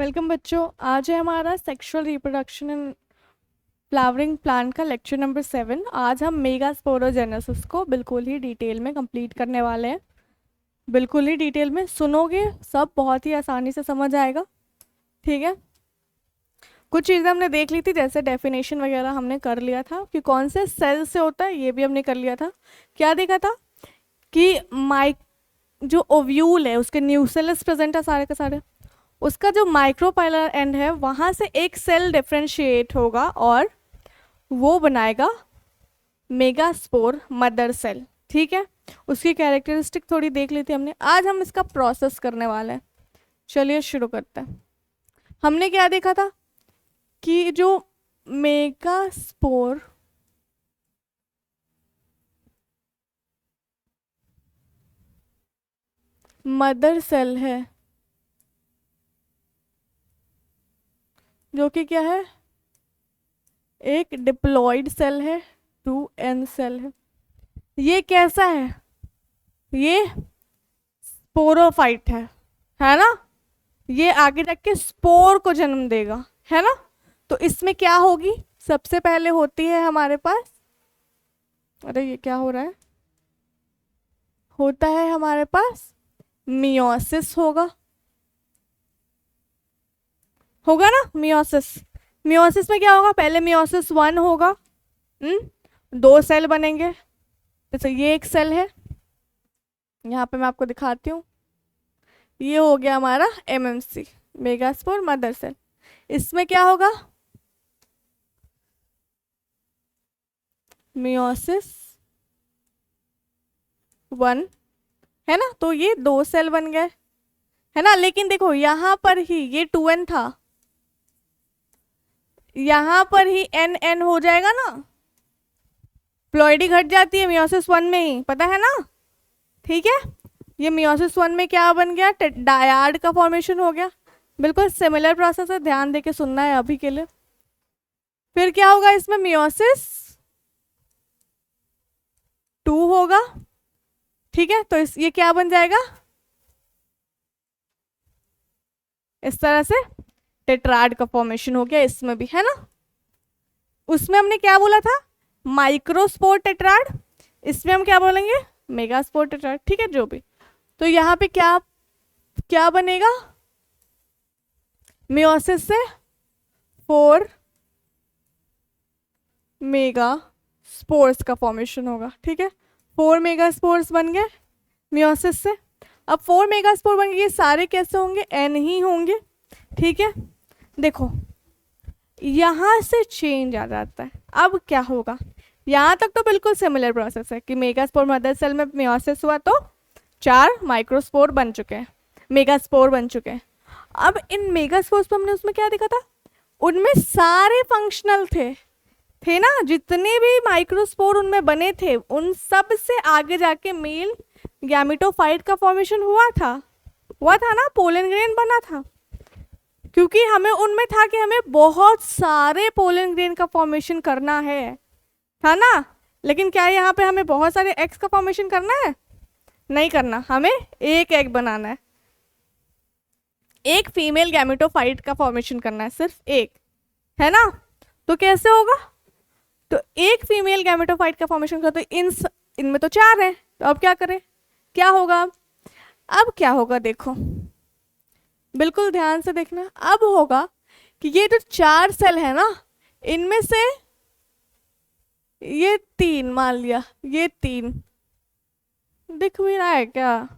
Welcome बच्चों। आज है हमारा sexual reproduction and flowering plant का लेक्चर नंबर 7। आज हम मेगास्पोरोजेनेसिस को बिल्कुल ही डिटेल में कंप्लीट करने वाले हैं। बिल्कुल ही डिटेल में सुनोगे, सब बहुत ही आसानी से समझ आएगा। ठीक है, कुछ चीज़ें हमने देख ली थी, जैसे डेफिनेशन वगैरह हमने कर लिया था कि कौन से सेल से होता है, ये भी हमने कर लिया था। क्या देखा था कि जो ओव्यूल है उसके न्यूक्लियस प्रेजेंट है सारे के सारे, उसका जो माइक्रोपाइलर एंड है वहाँ से एक सेल डिफ्रेंशिएट होगा और वो बनाएगा मेगास्पोर मदर सेल। ठीक है, उसकी कैरेक्टरिस्टिक थोड़ी देख ली थी हमने। आज हम इसका प्रोसेस करने वाले हैं। चलिए शुरू करते हैं। हमने क्या देखा था कि जो मेगास्पोर मदर सेल है, जो कि क्या है, एक डिप्लॉयड सेल है, 2n सेल है। ये कैसा है, ये स्पोरोफाइट है ना। ये आगे जाके स्पोर को जन्म देगा, है ना। तो इसमें क्या होगी, सबसे पहले होती है हमारे पास, अरे ये क्या हो रहा है, होता है हमारे पास मियोसिस होगा ना, मियोसिस। मियोसिस में क्या होगा, पहले मियोसिस 1 होगा, 2 सेल बनेंगे। जैसे ये एक सेल है, यहाँ पे मैं आपको दिखाती हूँ, ये हो गया हमारा MMC मेगास्पोर मदर सेल। इसमें क्या होगा, मियोसिस 1 है ना, तो ये 2 सेल बन गए, है ना। लेकिन देखो यहाँ पर ही ये 2n था, यहाँ पर ही n हो जाएगा ना, प्लॉइडी घट जाती है मियोसिस 1 में ही, पता है ना। ठीक है, ये मियोसिस 1 में क्या बन गया, डायाड का फॉर्मेशन हो गया। बिल्कुल सिमिलर प्रोसेस है, ध्यान देके सुनना है अभी के लिए। फिर क्या होगा, इसमें मियोसिस 2 होगा। ठीक है, तो ये क्या बन जाएगा, इस तरह से टेट्राड का फॉर्मेशन हो गया इसमें भी, है ना। उसमें हमने क्या बोला था, माइक्रोस्पोर टेट्राड, इसमें हम क्या बोलेंगे, मेगास्पोर टेट्राड। ठीक है, जो भी। तो यहाँ पे क्या क्या बनेगा, मियोसिस से 4 मेगा स्पोर्स का फॉर्मेशन होगा। ठीक है, 4 मेगा स्पोर्स बन गए मियोसिस से। अब 4 मेगा स्पोर बन गए, ये सारे कैसे होंगे, n ही होंगे। ठीक है, देखो यहाँ से चेंज आ जाता है। अब क्या होगा, यहाँ तक तो बिल्कुल सिमिलर प्रोसेस है कि मेगास्पोर मदर सेल में मियोसिस हुआ तो 4 माइक्रोस्पोर बन चुके हैं, मेगास्पोर बन चुके हैं। अब इन मेगास्पोर्स पे हमने उसमें क्या देखा था, उनमें सारे फंक्शनल थे ना, जितने भी माइक्रोस्पोर उनमें बने थे उन सब से आगे जाके मेल गैमेटोफाइट का फॉर्मेशन हुआ था ना, पोलन ग्रेन बना था। क्योंकि हमें उनमें था कि हमें बहुत सारे पोलन ग्रेन का फॉर्मेशन करना है, था ना। लेकिन क्या यहाँ पे हमें बहुत सारे एग्स का फॉर्मेशन करना है, नहीं करना, हमें एक एग बनाना है, एक फीमेल गैमेटोफाइट का फॉर्मेशन करना है, सिर्फ एक, है ना। तो कैसे होगा, तो एक फीमेल गैमेटोफाइट का फॉर्मेशन करते इनमें तो 4 है, तो अब क्या करें, क्या होगा, अब क्या होगा, देखो बिल्कुल ध्यान से देखना। अब होगा कि ये जो 4 सेल है ना, इनमें से ये 3 मान लिया, ये 3 दिख भी रहा है क्या,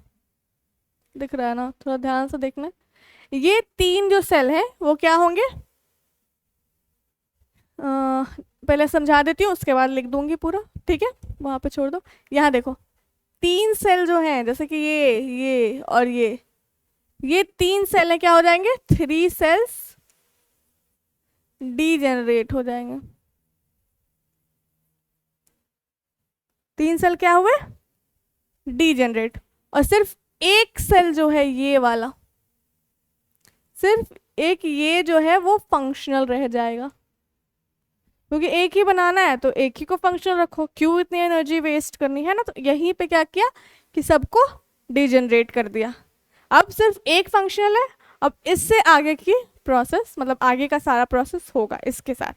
दिख रहा है ना, थोड़ा ध्यान से देखना। ये 3 जो सेल है वो क्या होंगे, पहले समझा देती हूँ उसके बाद लिख दूंगी पूरा। ठीक है, वहां पे छोड़ दो। यहाँ देखो 3 सेल जो हैं, जैसे कि ये और ये 3 सेल है, क्या हो जाएंगे, 3 सेल्स डीजेनरेट हो जाएंगे। 3 सेल क्या हुए, डीजेनरेट। और सिर्फ एक सेल जो है ये वाला, सिर्फ एक ये जो है वो फंक्शनल रह जाएगा, क्योंकि एक ही बनाना है तो एक ही को फंक्शनल रखो, क्यों इतनी एनर्जी वेस्ट करनी, है ना। तो यहीं पे क्या किया कि सबको डीजेनरेट कर दिया। अब सिर्फ एक फंक्शनल है, अब इससे आगे की प्रोसेस, मतलब आगे का सारा प्रोसेस होगा इसके साथ,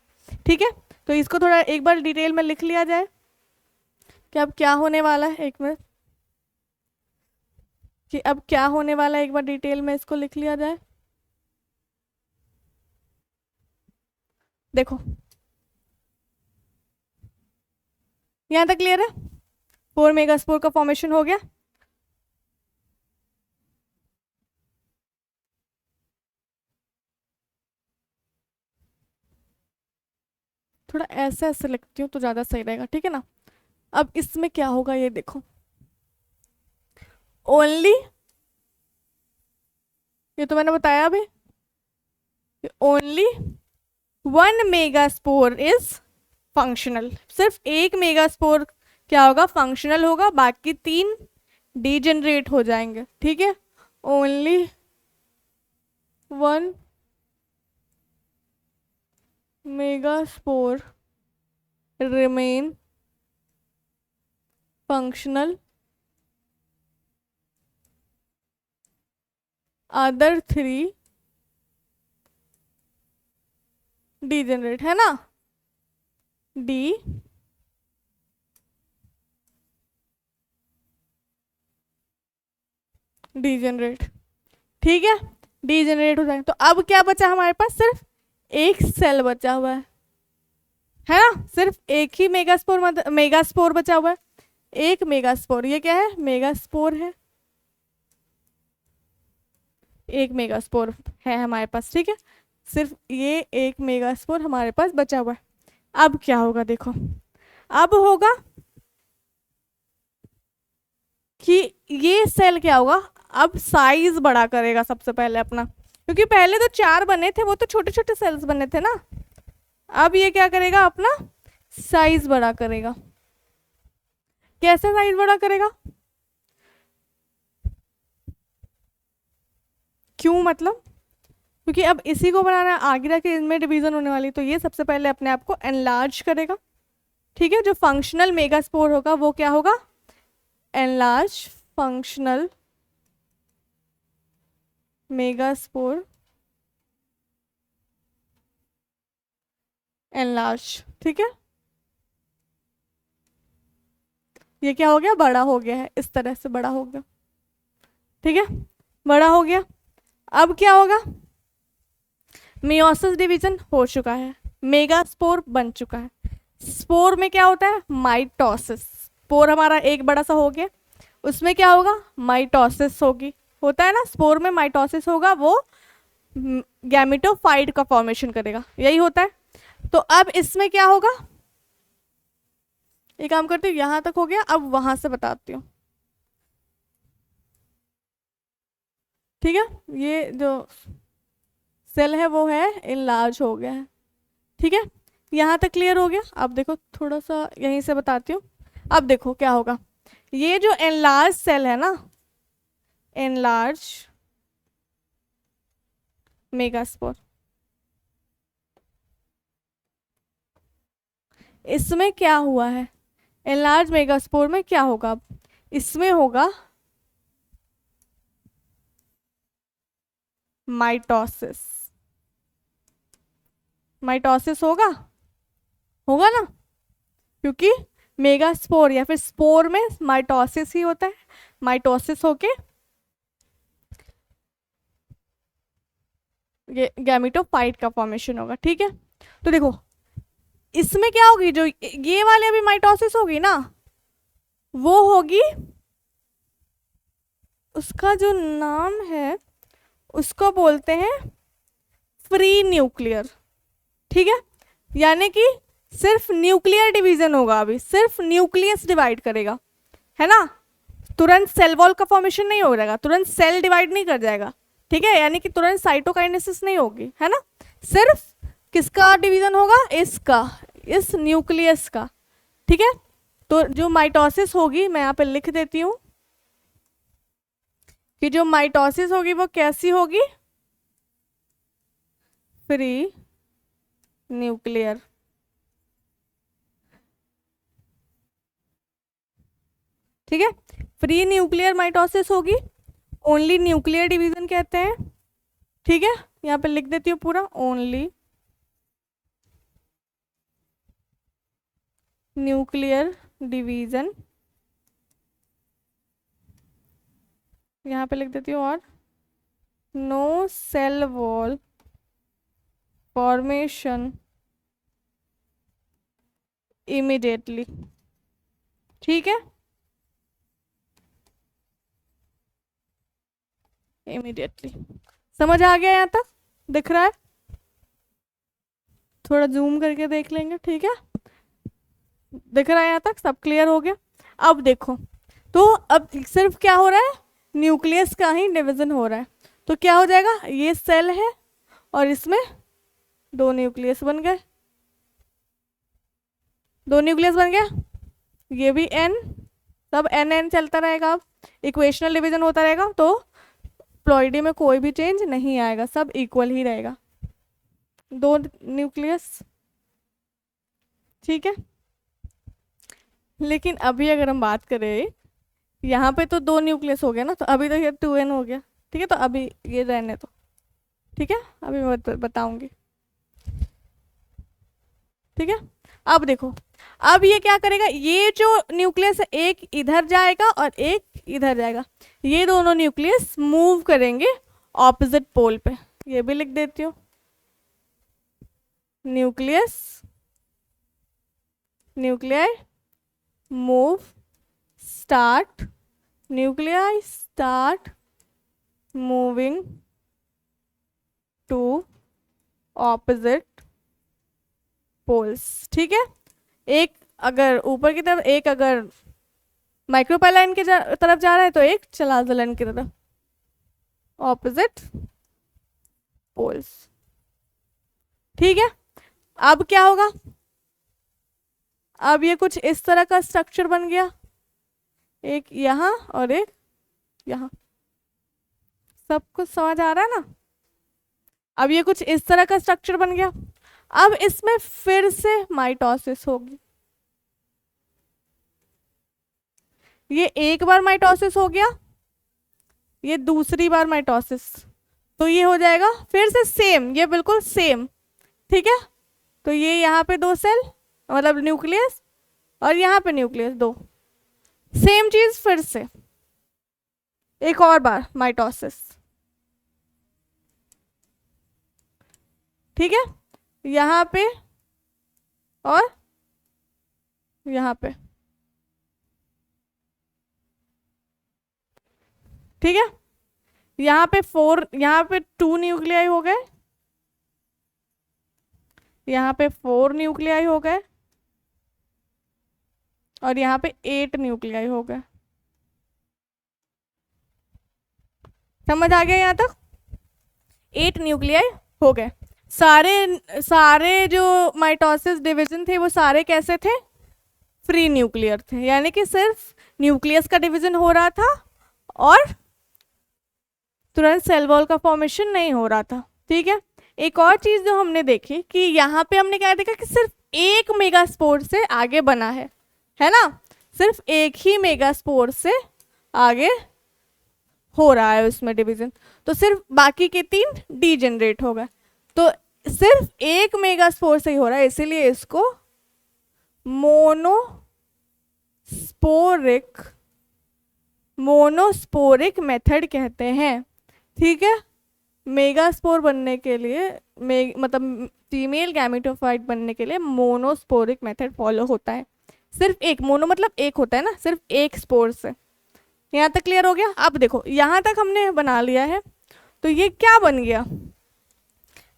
ठीक है। तो इसको थोड़ा एक बार डिटेल में लिख लिया जाए कि अब क्या होने वाला है, एक मिनट, कि अब क्या होने वाला है, एक बार डिटेल में इसको लिख लिया जाए। देखो यहाँ तक क्लियर है, 4 मेगास्पोर का फॉर्मेशन हो गया। थोड़ा ऐसे ऐसे लिखती हूँ तो ज़्यादा सही रहेगा, ठीक है ना। अब इसमें क्या होगा ये देखो, ओनली, ये तो मैंने बताया अभी, ओनली 1 मेगास्पोर इज फंक्शनल। सिर्फ 1 मेगास्पोर क्या होगा, फंक्शनल होगा, बाकी 3 डीजेनरेट हो जाएंगे, ठीक है। Only 1 megaspore remain functional, other 3 degenerate, है ना, डी डीजेनरेट, ठीक है, डीजेनरेट हो जाएंगे। तो अब क्या बचा हमारे पास, सिर्फ एक सेल बचा हुआ है ना, सिर्फ एक ही मेगास्पोर बचा हुआ है, एक मेगास्पोर, ये क्या है, मेगास्पोर है, एक मेगास्पोर है हमारे पास, ठीक है, सिर्फ ये एक मेगास्पोर हमारे पास बचा हुआ है। अब क्या होगा देखो, अब होगा कि ये सेल क्या होगा, अब साइज बड़ा करेगा सबसे पहले अपना, क्योंकि पहले तो 4 बने थे, वो तो छोटे छोटे सेल्स बने थे ना। अब ये क्या करेगा, अपना साइज बड़ा करेगा। कैसे साइज बड़ा करेगा, क्यों, मतलब क्योंकि अब इसी को बनाना है, आगे जाके इनमें डिवीजन होने वाली, तो ये सबसे पहले अपने आप को एनलार्ज करेगा, ठीक है। जो फंक्शनल मेगास्पोर होगा वो क्या होगा, एनलार्ज फंक्शनल मेगास्पोर, एनलार्ज, ठीक है। ये क्या हो गया, बड़ा हो गया है, इस तरह से बड़ा हो गया, ठीक है, बड़ा हो गया। अब क्या होगा, मियोसिस डिवीजन हो चुका है, मेगास्पोर बन चुका है। स्पोर में क्या होता है, माइटोसिस, स्पोर हमारा एक बड़ा सा हो गया, उसमें क्या होगा, माइटोसिस होगी, होता है ना, स्पोर में माइटोसिस होगा, वो गैमेटोफाइट का फॉर्मेशन करेगा, यही होता है। तो अब इसमें क्या होगा, एक काम करती हूँ, यहां तक हो गया, अब वहां से बताती हूँ, ठीक है। ये जो सेल है वो है इनलार्ज हो गया है, ठीक है, यहाँ तक क्लियर हो गया। अब देखो थोड़ा सा यहीं से बताती हूँ। अब देखो क्या होगा, ये जो एनलार्ज सेल है ना, एनलार्ज मेगास्पोर, इसमें क्या हुआ है, एनलार्ज मेगास्पोर में क्या होगा, अब इसमें होगा माइटोसिस, माइटोसिस होगा, होगा ना, क्योंकि मेगास्पोर या फिर स्पोर में माइटोसिस ही होता है, माइटोसिस होके ये गैमेटोफाइट का फॉर्मेशन होगा, ठीक है। तो देखो इसमें क्या होगी, जो ये वाले अभी माइटोसिस होगी ना, वो होगी, उसका जो नाम है उसको बोलते हैं फ्री न्यूक्लियर, ठीक है, यानी कि सिर्फ न्यूक्लियर डिवीजन होगा, अभी सिर्फ न्यूक्लियस डिवाइड करेगा, है ना, तुरंत सेल वॉल का फॉर्मेशन नहीं हो जाएगा, तुरंत सेल डिवाइड नहीं कर जाएगा, ठीक है, यानी कि तुरंत साइटोकाइनेसिस नहीं होगी, है ना, सिर्फ किसका डिवीजन होगा, इसका, इस न्यूक्लियस का, ठीक है। तो जो माइटोसिस होगी, मैं यहाँ पे लिख देती हूँ कि जो माइटोसिस होगी वो कैसी होगी, फ्री न्यूक्लियर, ठीक है, फ्री न्यूक्लियर माइटोसिस होगी, ओनली न्यूक्लियर डिवीजन कहते हैं, ठीक है, यहाँ पे लिख देती हूँ पूरा, ओनली न्यूक्लियर डिवीजन, यहाँ पे लिख देती हूँ, और no cell wall formation immediately. ठीक है, इमीडिएटली। समझ आ गया यहाँ तक? दिख रहा है? थोड़ा जूम करके देख लेंगे। ठीक है, दिख रहा है यहाँ तक? सब क्लियर हो गया? अब देखो, तो अब सिर्फ क्या हो रहा है, न्यूक्लियस का ही डिवीजन हो रहा है। तो क्या हो जाएगा, ये सेल है और इसमें दो न्यूक्लियस बन गए, दो न्यूक्लियस बन गया, ये भी एन, सब एन एन चलता रहेगा। अब इक्वेशनल डिवीजन होता रहेगा, तो प्लॉइडी में कोई भी चेंज नहीं आएगा, सब इक्वल ही रहेगा, दो न्यूक्लियस। ठीक है, लेकिन अभी अगर हम बात करें, यहाँ पे तो दो न्यूक्लियस हो गया ना, तो अभी तो ये 2n हो गया। ठीक है, तो अभी ये रहने तो, ठीक है, अभी मैं बताऊंगी। ठीक है, अब देखो, अब ये क्या करेगा, ये जो न्यूक्लियस है एक इधर जाएगा और एक इधर जाएगा, ये दोनों न्यूक्लियस मूव करेंगे ऑपोजिट पोल पे। ये भी लिख देती हूँ, nuclei move start, nuclei start moving to opposite poles. ठीक है, एक अगर ऊपर की तरफ, एक अगर माइक्रोपाइलाइन की तरफ जा रहा है, तो एक चलाजलन की तरफ, ऑपोजिट पोल्स। ठीक है, अब क्या होगा, अब ये कुछ इस तरह का स्ट्रक्चर बन गया, एक यहाँ और एक यहाँ। सब कुछ समझ आ रहा है ना? अब ये कुछ इस तरह का स्ट्रक्चर बन गया। अब इसमें फिर से माइटोसिस होगी, ये एक बार माइटोसिस हो गया, ये दूसरी बार माइटोसिस, तो ये हो जाएगा फिर से सेम, ये बिल्कुल सेम। ठीक है, तो ये यहाँ पे दो सेल, मतलब न्यूक्लियस, और यहाँ पे न्यूक्लियस दो, सेम चीज फिर से एक और बार माइटोसिस। ठीक है, यहाँ पे और यहाँ पे। ठीक है, यहाँ पे 4, यहाँ पे 2 न्यूक्लियाई हो गए, यहाँ पे 4 न्यूक्लियाई हो गए, और यहाँ पे 8 न्यूक्लियाई हो गए। समझ आ गया यहाँ तक? 8 न्यूक्लियाई हो गए। सारे जो माइटोसिस डिवीजन थे वो सारे कैसे थे, फ्री न्यूक्लियर थे, यानी कि सिर्फ न्यूक्लियस का डिवीजन हो रहा था और तुरंत सेल वॉल का फॉर्मेशन नहीं हो रहा था। ठीक है, एक और चीज जो हमने देखी कि यहाँ पे हमने क्या देखा कि सिर्फ एक मेगास्पोर से आगे बना है ना, सिर्फ एक ही मेगास्पोर से आगे हो रहा है उसमें डिवीजन, तो सिर्फ बाकी के 3 डीजेनरेट हो गए, तो सिर्फ एक मेगास्पोर से ही हो रहा है, इसीलिए इसको मोनोस्पोरिक मेथड कहते हैं। ठीक है, मेगास्पोर बनने के लिए मतलब फीमेल गैमेटोफाइट बनने के लिए मोनोस्पोरिक मेथड फॉलो होता है। सिर्फ एक, मोनो मतलब एक होता है ना, सिर्फ एक स्पोर से। यहाँ तक क्लियर हो गया? अब देखो, यहाँ तक हमने बना लिया है, तो ये क्या बन गया,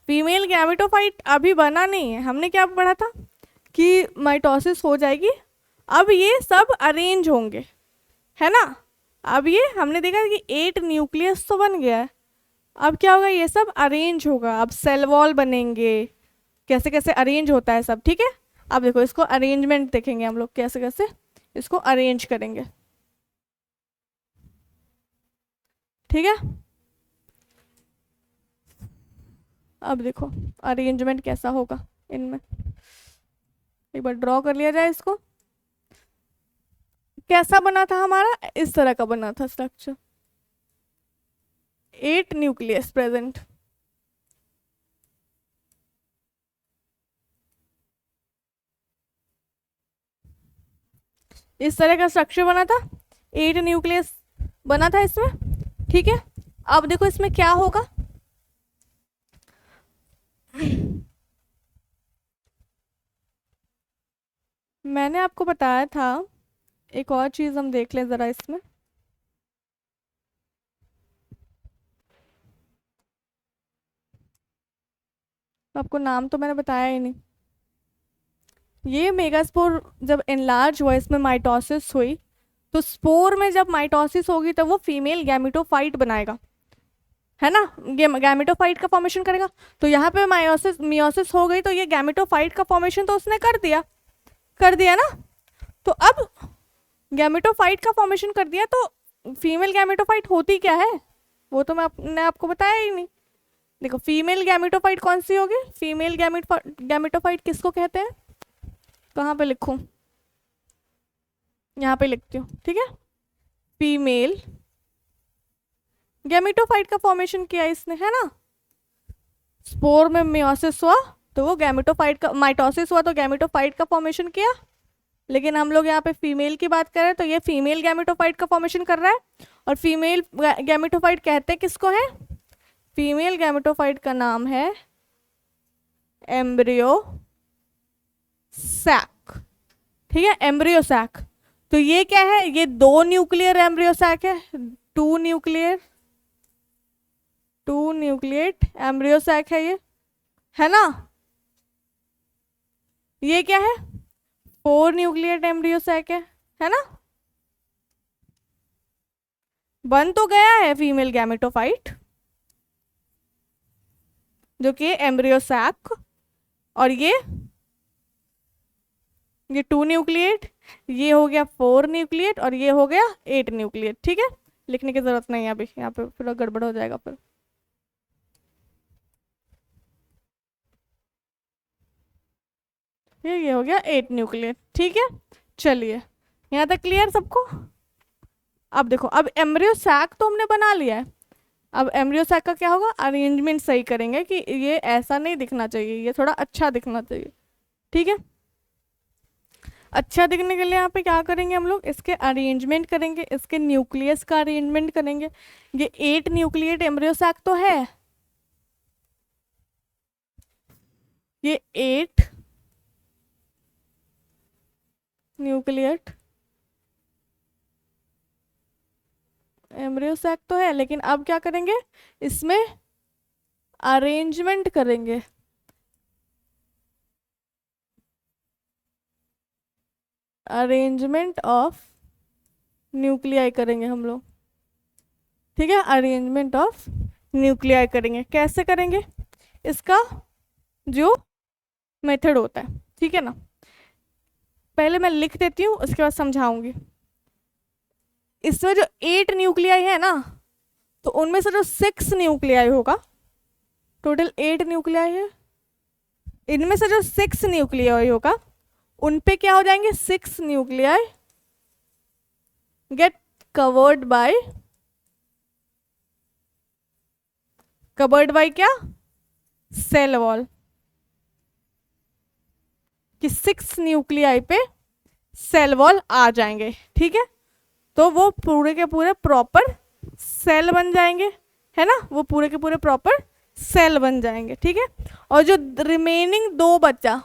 फीमेल गैमेटोफाइट अभी बना नहीं है। हमने क्या पढ़ा था कि माइटोसिस हो जाएगी, अब ये सब अरेंज होंगे, है ना। अब ये हमने देखा कि 8 न्यूक्लियस तो बन गया है, अब क्या होगा, ये सब अरेंज होगा, अब सेल वॉल बनेंगे, कैसे कैसे अरेंज होता है सब। ठीक है, अब देखो इसको अरेंजमेंट देखेंगे हम लोग, कैसे कैसे इसको अरेंज करेंगे। ठीक है, अब देखो अरेंजमेंट कैसा होगा इनमें, एक बार ड्रॉ कर लिया जाए इसको। कैसा बना था हमारा, इस तरह का बना था स्ट्रक्चर, 8 न्यूक्लियस प्रेजेंट। इस तरह का स्ट्रक्चर बना था, 8 न्यूक्लियस बना था इसमें, ठीक है। अब देखो इसमें क्या होगा, मैंने आपको बताया था, एक और चीज हम देख लें जरा इसमें। आपको नाम तो मैंने बताया ही नहीं। ये मेगास्पोर जब एनलार्ज हुआ, इसमें माइटोसिस हुई, तो स्पोर में जब माइटोसिस होगी तो वो फीमेल गैमेटोफाइट बनाएगा, है ना, गैमेटोफाइट का फॉर्मेशन करेगा। तो यहाँ पे मियोसिस हो गई, तो ये गैमेटोफाइट का फॉर्मेशन तो उसने कर दिया ना। तो अब गैमेटोफाइट का फॉर्मेशन कर दिया, तो फीमेल गैमेटोफाइट होती क्या है वो तो मैंने आपको बताया ही नहीं। देखो फीमेल गैमेटोफाइट कौन सी होगी, फीमेल गैमेटोफाइट किसको कहते हैं, कहाँ पे लिखूं, यहाँ पे लिखती हूँ, ठीक है। फीमेल गैमेटोफाइट का फॉर्मेशन किया इसने, है ना। स्पोर में मियोसिस हुआ तो वो गैमेटोफाइट का, माइटोसिस हुआ तो गैमेटोफाइट का फॉर्मेशन किया। लेकिन हम लोग यहाँ पे फीमेल की बात करें तो ये फीमेल गैमेटोफाइट का फॉर्मेशन कर रहा है। और फीमेल गैमेटोफाइट कहते हैं किसको है, फीमेल गैमेटोफाइट का नाम है एम्ब्रियो सैक, ठीक है, एम्ब्रियो सैक। तो ये क्या है, ये 2 न्यूक्लियर एम्ब्रियो सैक है, 2 न्यूक्लिएट एम्ब्रियो सैक है ये, है ना। ये क्या है, 4 न्यूक्लिएट एम्ब्रियो सैक है ना। बन तो गया है फीमेल गैमेटोफाइट जो कि एम्ब्रियो सैक, और ये 2 न्यूक्लिएट, ये हो गया 4 न्यूक्लिएट, और ये हो गया 8 न्यूक्लिएट, ठीक है। लिखने की जरूरत नहीं है अभी, यहाँ पे पूरा गड़बड़ हो जाएगा फिर। ये हो गया 8 न्यूक्लिएट, ठीक है। चलिए यहाँ तक क्लियर सबको। अब देखो, अब एम्ब्रियो सैक तो हमने बना लिया है, अब एम्ब्रियो सैक का क्या होगा, अरेंजमेंट सही करेंगे कि ये ऐसा नहीं दिखना चाहिए, ये थोड़ा अच्छा दिखना चाहिए, ठीक है। अच्छा दिखने के लिए यहाँ पे क्या करेंगे हम लोग, इसके अरेंजमेंट करेंगे, इसके न्यूक्लियस का अरेंजमेंट करेंगे। ये 8 न्यूक्लिएट एम्ब्रियो सैक तो है, ये 8 न्यूक्लिएट एम्ब्रियो सैक तो है, लेकिन अब क्या करेंगे, इसमें अरेंजमेंट करेंगे। अरेंजमेंट ऑफ न्यूक्लियाई करेंगे हम लोग, ठीक है। अरेंजमेंट ऑफ न्यूक्लियाई करेंगे, कैसे करेंगे, इसका जो मेथड होता है, ठीक है ना। पहले मैं लिख देती हूँ, उसके बाद समझाऊंगी। इसमें जो 8 न्यूक्लियाई है ना, तो उनमें से जो 6 न्यूक्लियाई होगा, टोटल 8 न्यूक्लियाई है, इनमें से जो 6 न्यूक्लियाई होगा उन पे क्या हो जाएंगे, 6 न्यूक्लियाई गेट कवर्ड बाय क्या, सेल वॉल, कि 6 न्यूक्लियाई पे सेल वॉल आ जाएंगे, ठीक है। तो वो पूरे के पूरे प्रॉपर सेल बन जाएंगे, है ना, वो पूरे के पूरे प्रॉपर सेल बन जाएंगे, ठीक है। और जो रिमेनिंग 2 बचा,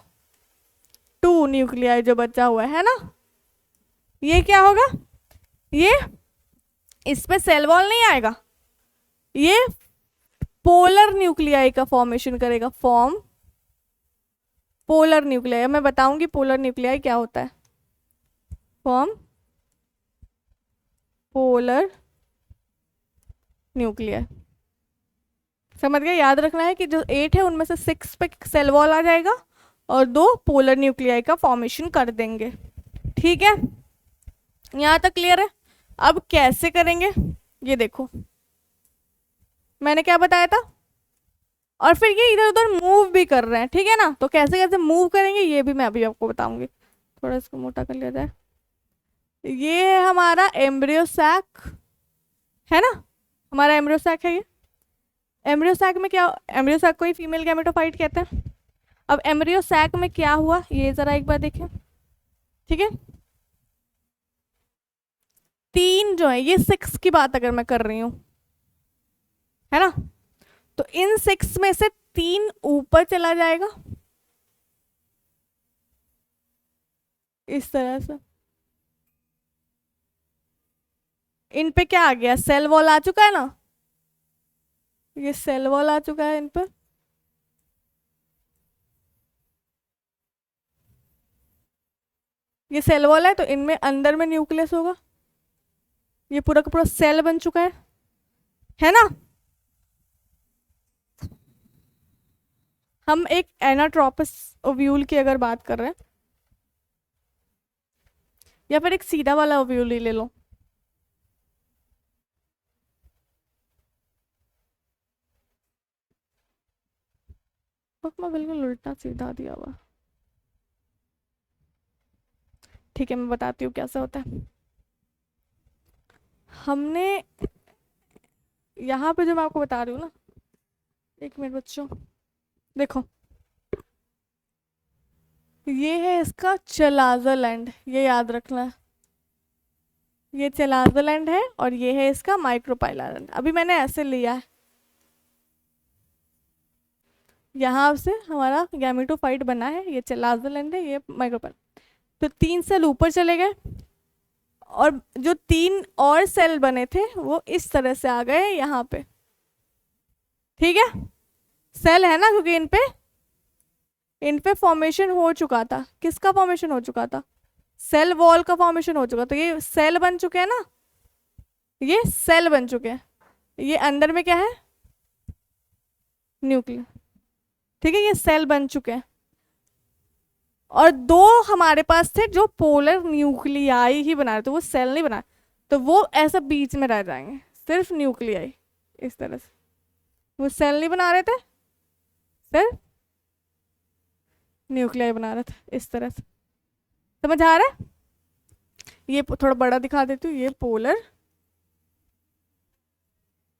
2 न्यूक्लियाई जो बचा हुआ है ना, ये क्या होगा, ये इस पे सेल वॉल नहीं आएगा, ये पोलर न्यूक्लियाई का फॉर्मेशन करेगा, पोलर न्यूक्लियाई। मैं बताऊंगी पोलर न्यूक्लियाई क्या होता है, फॉर्म पोलर न्यूक्लियाई, समझ गए। याद रखना है कि जो 8 है उनमें से 6 पे सेल वॉल आ जाएगा और 2 पोलर न्यूक्लियाई का फॉर्मेशन कर देंगे, ठीक है। यहाँ तक क्लियर है। अब कैसे करेंगे, ये देखो मैंने क्या बताया था, और फिर ये इधर उधर मूव भी कर रहे हैं, ठीक है ना। तो कैसे कैसे मूव करेंगे ये भी मैं अभी आपको बताऊंगी। थोड़ा इसको मोटा कर लिया जाए। ये है हमारा एम्ब्रियो सैक, है ना, हमारा एम्ब्रियो सैक है ये। एम्ब्रियो सैक में क्या, एम्ब्रियो सैक को ही फीमेल गैमेटोफाइट कहते हैं। अब एम्ब्रियो सैक में क्या हुआ ये जरा एक बार देखें, ठीक है। तीन जो है, ये 6 की बात अगर मैं कर रही हूं, है ना, तो इन 6 में से 3 ऊपर चला जाएगा इस तरह से। इन पे क्या आ गया, सेल वॉल आ चुका है ना, ये सेल वॉल आ चुका है इन पे। ये सेल वॉल है तो इनमें अंदर में न्यूक्लियस होगा, ये पूरा का पूरा सेल बन चुका है ना। हम एक एनाट्रोपस ओव्यूल की अगर बात कर रहे हैं, या फिर एक सीधा वाला ओव्यूल ही ले लो, बिल्कुल उल्टा सीधा दिया हुआ। ठीक है, मैं बताती हूँ कैसा होता है। हमने यहाँ पे जो मैं आपको बता रही हूँ ना, एक मिनट बच्चों, देखो ये है इसका चलाजल एंड, ये याद रखना है, ये चलाजल एंड है और ये है इसका माइक्रोपाइलर एंड। अभी मैंने ऐसे लिया है, यहाँ से हमारा गैमेटोफाइट बना है, ये चलाजल एंड है, ये माइक्रोपाइलर। तो 3 सेल ऊपर चले गए और जो 3 और सेल बने थे वो इस तरह से आ गए यहाँ पे, ठीक है। सेल है ना, क्योंकि इन पे फॉर्मेशन हो चुका था। किसका फॉर्मेशन हो चुका था, सेल वॉल का फॉर्मेशन हो चुका। तो ये सेल बन चुके हैं ना, ये सेल बन चुके हैं, ये अंदर में क्या है, न्यूक्लियस, ठीक है, ये सेल बन चुके हैं। और 2 हमारे पास थे जो पोलर न्यूक्लियाई ही बना रहे थे, वो सेल नहीं बना, तो वो ऐसा बीच में रह जाएंगे, सिर्फ न्यूक्लियाई इस तरह से। वो सेल नहीं बना रहे थे, सिर्फ न्यूक्लियाई बना रहे थे इस तरह से। समझ आ रहा है। ये थोड़ा बड़ा दिखा देती हूँ, ये पोलर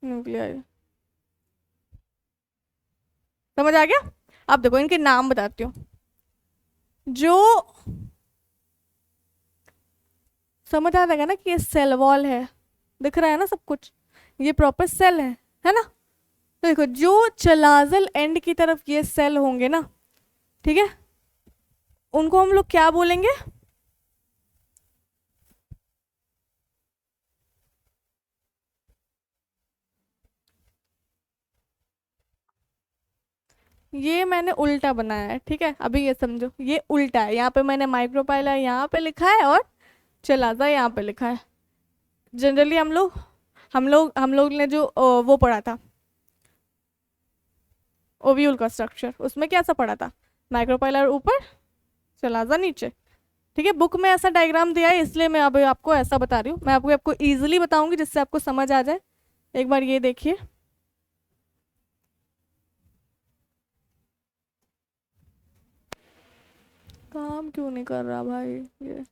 न्यूक्लियाई, समझ आ गया। अब देखो इनके नाम बताती हूँ। जो समझ आ जाएगा ना कि ये सेल वॉल है, दिख रहा है ना सब कुछ, ये प्रॉपर सेल है ना। तो देखो जो चलाजल एंड की तरफ ये सेल होंगे ना, ठीक है, उनको हम लोग क्या बोलेंगे, ये मैंने उल्टा बनाया है, ठीक है। अभी ये समझो, ये उल्टा है, यहाँ पे मैंने माइक्रोपाइलर यहाँ पे लिखा है और चलाजा यहाँ पे लिखा है। जनरली हम लोग ने जो वो पढ़ा था ओव्यूल का स्ट्रक्चर, उसमें क्या सा पढ़ा था, माइक्रोपाइलर ऊपर चलाजा नीचे, ठीक है। बुक में ऐसा डायग्राम दिया है, इसलिए मैं अब आपको ऐसा बता रही हूँ। मैं आपको ईजिली बताऊंगी जिससे आपको समझ आ जाए। एक बार ये देखिए, काम क्यों नहीं कर रहा भाई ये,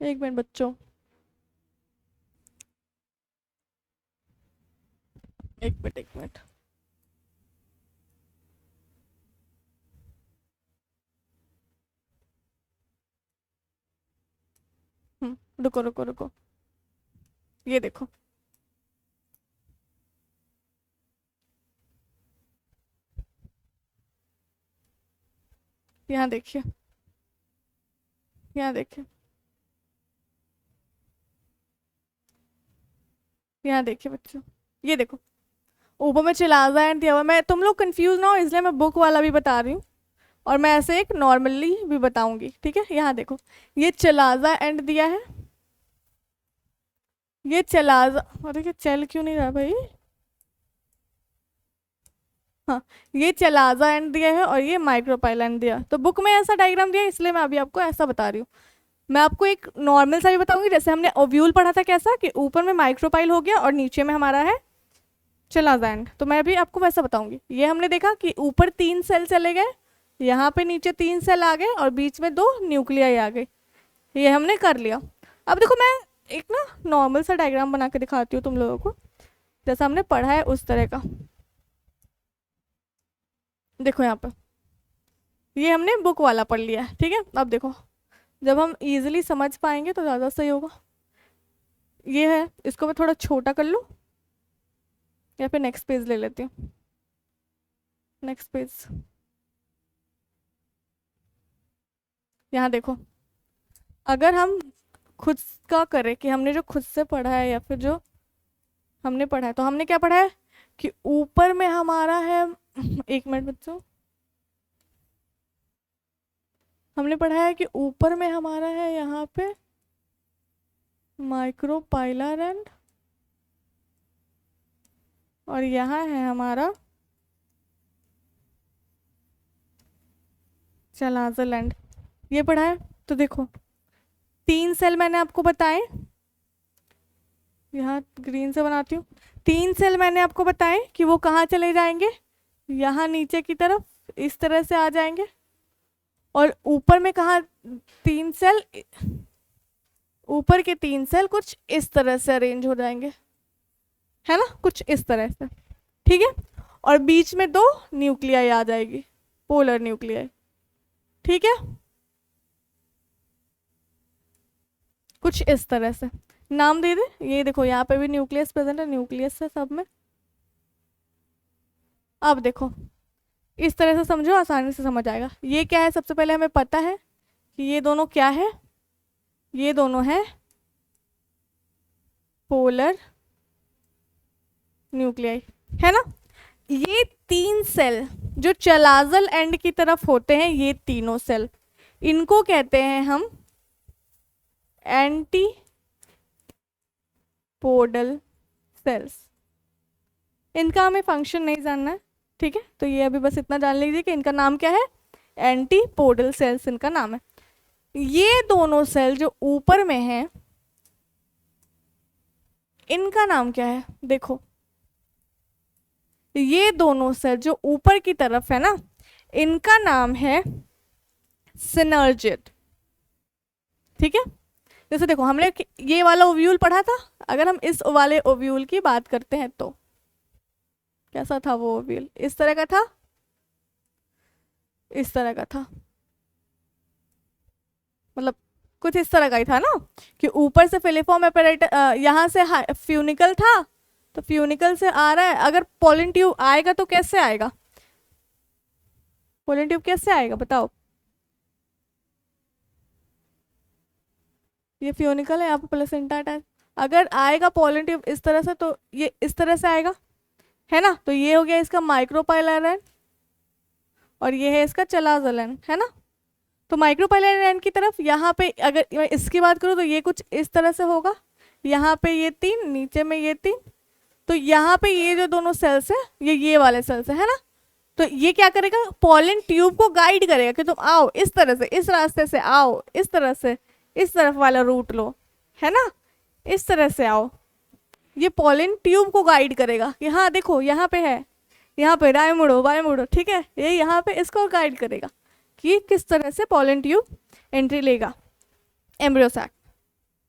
एक मिनट बच्चों, एक मिनट। रुको रुको रुको, ये देखो, यहाँ देखिए, यहाँ देखिए, यहाँ देखिए बच्चों, ये देखो ऊपर में चिलाजा एंड दिया हुआ। मैं, तुम लोग कंफ्यूज ना हो इसलिए मैं बुक वाला भी बता रही हूँ और मैं ऐसे एक नॉर्मली भी बताऊंगी, ठीक है। यहाँ देखो, ये चिलाजा एंड दिया है, ये चलाजा, अरे ये चल क्यों नहीं रहा भाई, हाँ, ये चलाजा एंड दिया है और ये माइक्रोपाइल एंड दिया। तो बुक में ऐसा डायग्राम दिया इसलिए मैं अभी आपको ऐसा बता रही हूँ। मैं आपको एक नॉर्मल सा भी बताऊंगी, जैसे हमने ओव्यूल पढ़ा था कैसा, कि ऊपर में माइक्रोपाइल हो गया और नीचे में हमारा है चलाजा एंड, तो मैं भी आपको वैसा बताऊंगी। ये हमने देखा कि ऊपर 3 सेल चले गए, यहाँ पे नीचे 3 सेल आ गए और बीच में 2 न्यूक्लियाई आ गई, ये हमने कर लिया। अब देखो मैं एक ना नॉर्मल सा डायग्राम बना के दिखाती हूँ तुम लोगों को, जैसा हमने पढ़ा है उस तरह का। देखो यहाँ पर ये हमने बुक वाला पढ़ लिया है, ठीक है। अब देखो जब हम इजीली समझ पाएंगे तो ज़्यादा सही होगा। ये है, इसको मैं थोड़ा छोटा कर लूँ या फिर नेक्स्ट पेज ले लेती हूँ। नेक्स्ट पेज, यहाँ देखो, अगर हम खुद का करें कि हमने जो खुद से पढ़ा है या फिर जो हमने पढ़ा है, तो हमने क्या पढ़ा है कि ऊपर में हमारा है, एक मिनट बच्चों, हमने पढ़ा है कि ऊपर में हमारा है यहाँ पे माइक्रोपाइलर एंड, और यहाँ है हमारा चलाजल एंड, ये पढ़ा है। तो देखो 3 सेल मैंने आपको बताए, यहाँ ग्रीन से बनाती हूँ। 3 सेल मैंने आपको बताए कि वो कहाँ चले जाएंगे, यहाँ नीचे की तरफ इस तरह से आ जाएंगे, और ऊपर में कहाँ 3 सेल, ऊपर के 3 सेल कुछ इस तरह से अरेंज हो जाएंगे, है ना, कुछ इस तरह से, ठीक है। और बीच में 2 न्यूक्लियाई आ जाएगी, पोलर न्यूक्लियाई, ठीक है, कुछ इस तरह से। नाम दे दे, ये देखो यहाँ पे भी न्यूक्लियस प्रेजेंट है, न्यूक्लियस है सब में। अब देखो इस तरह से समझो, आसानी से समझ आएगा। ये क्या है, सबसे पहले हमें पता है कि ये दोनों क्या है, ये दोनों है पोलर न्यूक्लियाई, है ना। ये 3 सेल जो चलाजल एंड की तरफ होते हैं, ये तीनों सेल, इनको कहते हैं हम एंटी पोडल सेल्स। इनका हमें फंक्शन नहीं जानना है, ठीक है, तो ये अभी बस इतना जान लीजिए कि इनका नाम क्या है, एंटी पोडल सेल्स इनका नाम है। ये दोनों सेल जो ऊपर में है, इनका नाम क्या है, देखो ये दोनों सेल जो ऊपर की तरफ है ना, इनका नाम है सिनर्जिड, ठीक है। जैसे देखो हमने ये वाला ओव्यूल पढ़ा था, अगर हम इस वाले ओव्यूल की बात करते हैं तो कैसा था वो ओव्यूल, इस तरह का था, इस तरह का था, मतलब कुछ इस तरह का ही था ना, कि ऊपर से फिलिफॉर्म एपेरेटस, यहाँ से फ्यूनिकल था, तो फ्यूनिकल से आ रहा है, अगर पोलन ट्यूब आएगा तो कैसे आएगा, पोलन ट्यूब कैसे आएगा बताओ, ये फ्यूनिकल है, यहाँ पे प्लेसेंटा अटैच, अगर आएगा पोलन ट्यूब इस तरह से तो ये इस तरह से आएगा, है ना। तो ये हो गया इसका माइक्रोपाइलर एंड, और ये है इसका चलाजल एंड, है ना। तो माइक्रोपाइलर एंड की तरफ यहाँ पे अगर मैं इसकी बात करूँ तो ये कुछ इस तरह से होगा, यहाँ पे ये 3, नीचे में ये 3, तो यहाँ पे ये जो दोनों सेल्स है ये वाले सेल्स है ना। तो ये क्या करेगा, पोलन ट्यूब को गाइड करेगा कि तुम आओ इस तरह से, इस रास्ते से आओ, इस तरह से, इस तरफ वाला रूट लो, है ना, इस तरह से आओ। ये पोलन ट्यूब को गाइड करेगा कि हाँ देखो यहाँ पे है, यहाँ पे राय मुड़ो बाएं मुड़ो, ठीक है, ये यहाँ पे इसको गाइड करेगा कि किस तरह से पोलन ट्यूब एंट्री लेगा एम्ब्रियो सैक,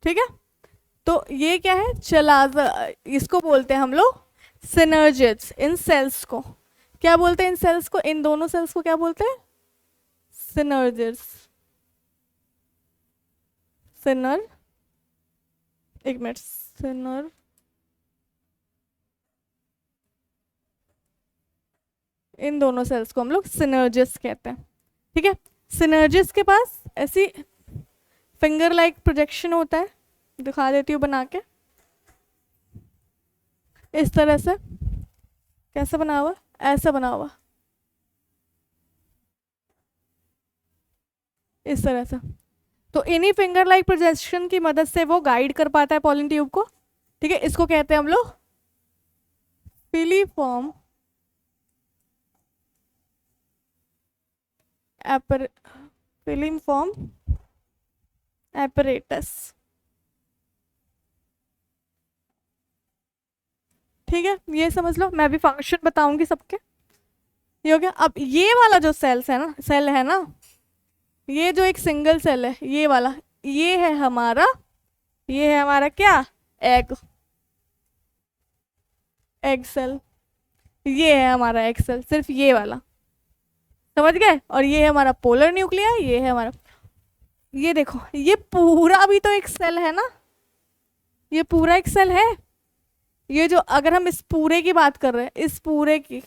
ठीक है। तो ये क्या है, इसको बोलते हैं हम लोग सिनर्जिड्स। इन सेल्स को क्या बोलते हैं, इन सेल्स को, इन दोनों सेल्स को क्या बोलते हैं, सिनर्जिड्स। सिनर, एक मिनट, सिनर, इन दोनों सेल्स को हम लोग सिनर्जिस कहते हैं, ठीक है। सिनर्जिस के पास ऐसी फिंगर लाइक प्रोजेक्शन होता है, दिखा देती हूँ बना के, इस तरह से, कैसे बना हुआ, ऐसा बना हुआ, इस तरह से। तो इन्हीं फिंगर लाइक प्रोजेक्शन की मदद से वो गाइड कर पाता है पोलन ट्यूब को, ठीक है। इसको कहते हैं हम लोग फिलीफॉर्म फिलीफॉर्म एपरेटस, ठीक है। ये समझ लो, मैं भी फंक्शन बताऊंगी सबके। ये हो गया। अब ये वाला जो सेल है ना, ये जो एक सिंगल सेल है, ये वाला, ये है हमारा ये है हमारा क्या, एग, एग सेल। ये है हमारा एग सेल, सिर्फ ये वाला, समझ गए। और ये है हमारा पोलर न्यूक्लियाई, ये है हमारा, ये देखो ये पूरा भी तो एक सेल है ना, ये पूरा एक सेल है। ये जो, अगर हम इस पूरे की बात कर रहे हैं, इस पूरे की,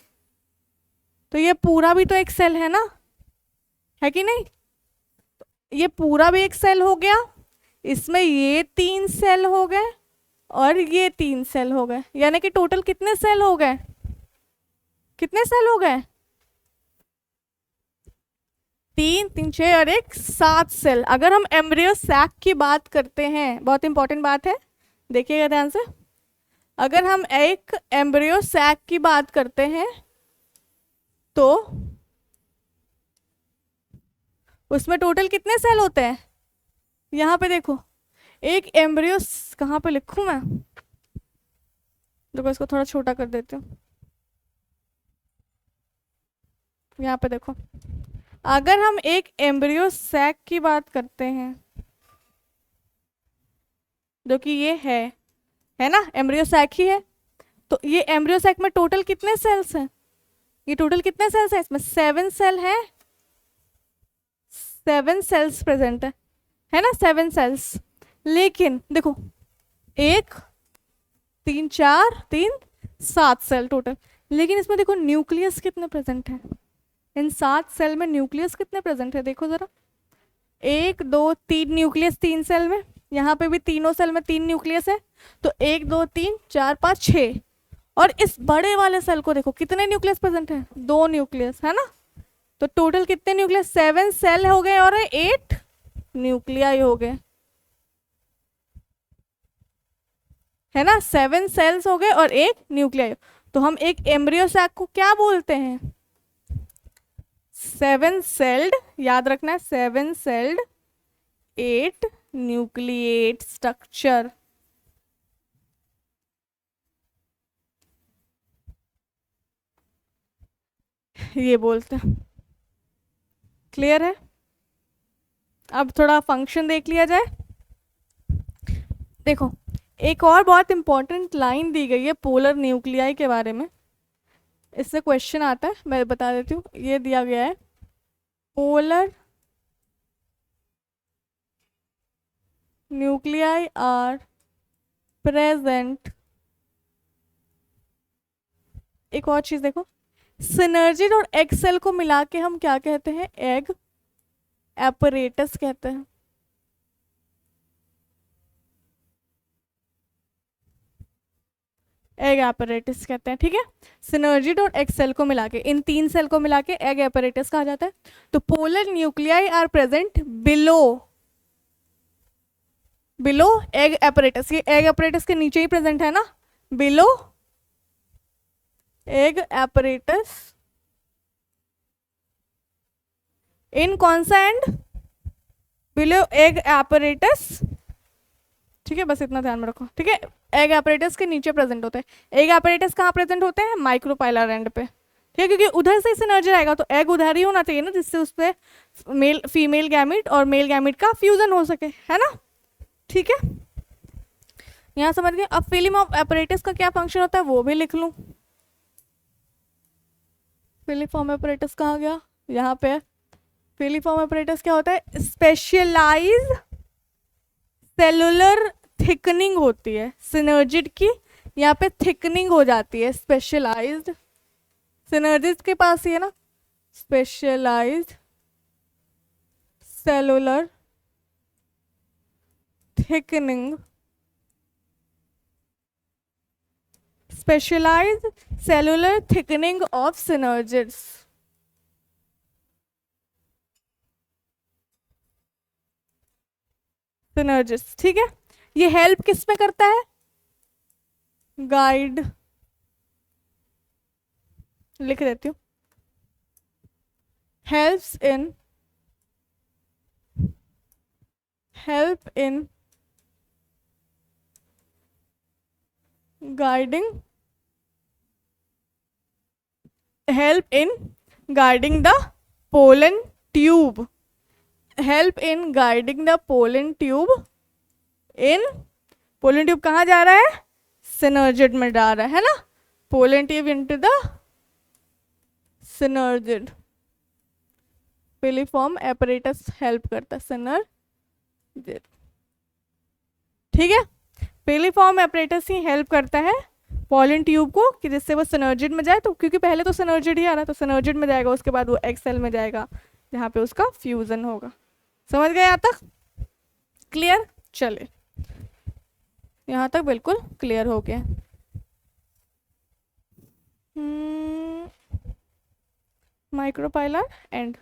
तो ये पूरा भी तो एक सेल है ना, है कि नहीं। ये पूरा भी एक सेल हो गया, इसमें ये 3 सेल हो गए और ये 3 सेल हो गए, यानी कि टोटल कितने सेल हो गए, कितने सेल हो गए, 3 3 6 और 1 7 सेल। अगर हम एम्ब्रियो सैक की बात करते हैं, बहुत इंपॉर्टेंट बात है, देखिएगा ध्यान से। अगर हम एक एम्ब्रियो सैक की बात करते हैं तो उसमें टोटल कितने सेल होते हैं, यहाँ पे देखो। एक एम्ब्रियो, कहाँ पे लिखूं मैं, देखो इसको थोड़ा छोटा कर देती हूँ। यहाँ पे देखो, अगर हम एक एम्ब्रियो सैक की बात करते हैं, जो कि ये है ना, एम्ब्रियो सैक ही है, तो ये एम्ब्रियो सैक में टोटल कितने सेल्स हैं, ये टोटल कितने सेल्स हैं, इसमें 7 सेल है, 7 सेल्स प्रेजेंट है ना, 7 सेल्स। लेकिन देखो 1 3 4 3 7 सेल टोटल, लेकिन इसमें देखो न्यूक्लियस कितने प्रेजेंट है, इन 7 सेल में न्यूक्लियस कितने प्रेजेंट है, देखो जरा, 1 2 3 न्यूक्लियस 3 सेल में, यहाँ पे भी तीनों सेल में 3 न्यूक्लियस है, तो 1 2 3 4 5 6। और इस बड़े वाले सेल को देखो कितने न्यूक्लियस प्रेजेंट है, 2 न्यूक्लियस है ना, तो टोटल कितने न्यूक्लियस, 7 सेल हो गए और 8 न्यूक्लियाई हो गए, है ना, 7 सेल्स हो गए और 1 न्यूक्लियाई। तो हम एक एम्ब्रियो सैक को क्या बोलते हैं, 7 सेल्ड, याद रखना है, 7 सेल्ड 8 न्यूक्लिएट स्ट्रक्चर। ये बोलते हैं, क्लियर है। अब थोड़ा फंक्शन देख लिया जाए। देखो एक और बहुत इंपॉर्टेंट लाइन दी गई है पोलर न्यूक्लियाई के बारे में, इससे क्वेश्चन आता है, मैं बता देती हूँ। ये दिया गया है, पोलर न्यूक्लियाई आर प्रेजेंट, एक और चीज देखो, सिनर्जिड और एग सेल को मिला के हम क्या कहते हैं, एग एपरेटस कहते हैं। एग एपरेटस कहते हैं, ठीक है। सिनर्जिड और एग सेल को मिला के, इन 3 सेल को मिला के एग एपरेटस कहा जाता है। तो polar nuclei are present below, below egg apparatus, ये एग एपरेटस के नीचे ही प्रेजेंट है ना, बिलो एग एपरेटस, इन कौन सा एंड, बिलो एग एपरेटस, ठीक है, बस इतना ध्यान में रखो, ठीक है। एग एपरेटस के नीचे प्रेजेंट होते हैं। एग एपरेटस कहाँ प्रेजेंट होते हैं, माइक्रोपाइलर एंड पे, ठीक है, क्योंकि उधर से सिनर्जी आएगा तो एग उधर ही होना चाहिए ना, जिससे उस पर मेल फीमेल गैमिट और मेल गैमिट का फ्यूजन हो सके, है ना, ठीक है, यहाँ समझ गए। अब फिल्म ऑफ एपरेटस का क्या फंक्शन होता है वो भी लिख लूँ। फिलिफॉर्म एपरेटस कहाँ गया, यहाँ पे। फिलिफॉर्म एपरेटस क्या होता है, स्पेशलाइज सेलुलर थिकनिंग होती है, सिनर्जिड की यहाँ पे थिकनिंग हो जाती है, स्पेशलाइज्ड, सिनर्जिड के पास ही है ना, specialised cellular thickening, specialised cellular thickening of synergids. Synergids, ठीक है। ये हेल्प किस में करता है, गाइड, लिख देती हूँ, helps in, help in guiding, help in guiding the pollen tube, help in guiding the pollen tube in pollen tube कहाँ जा रहा है, सिनर्जिड में जा रहा है ना, pollen tube into the synergid, filiform apparatus help करता है सिनर्जिड, ठीक है। पिलीफॉर्म एपरेटस ही हेल्प करता है पोलन ट्यूब को कि जिससे वो सिनर्जिड में जाए, तो क्योंकि पहले तो सिनर्जिड ही आ रहा है तो सिनर्जिड में जाएगा, उसके बाद वो एक्सेल में जाएगा जहाँ पे उसका फ्यूजन होगा। समझ गए यहाँ तक, क्लियर, चले यहाँ तक बिल्कुल क्लियर हो गया। माइक्रोपाइलर एंड,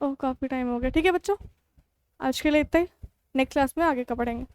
ओह काफ़ी टाइम हो गया, ठीक है बच्चों आज के लिए इतना ही, नेक्स्ट क्लास में आगे का पढ़ेंगे।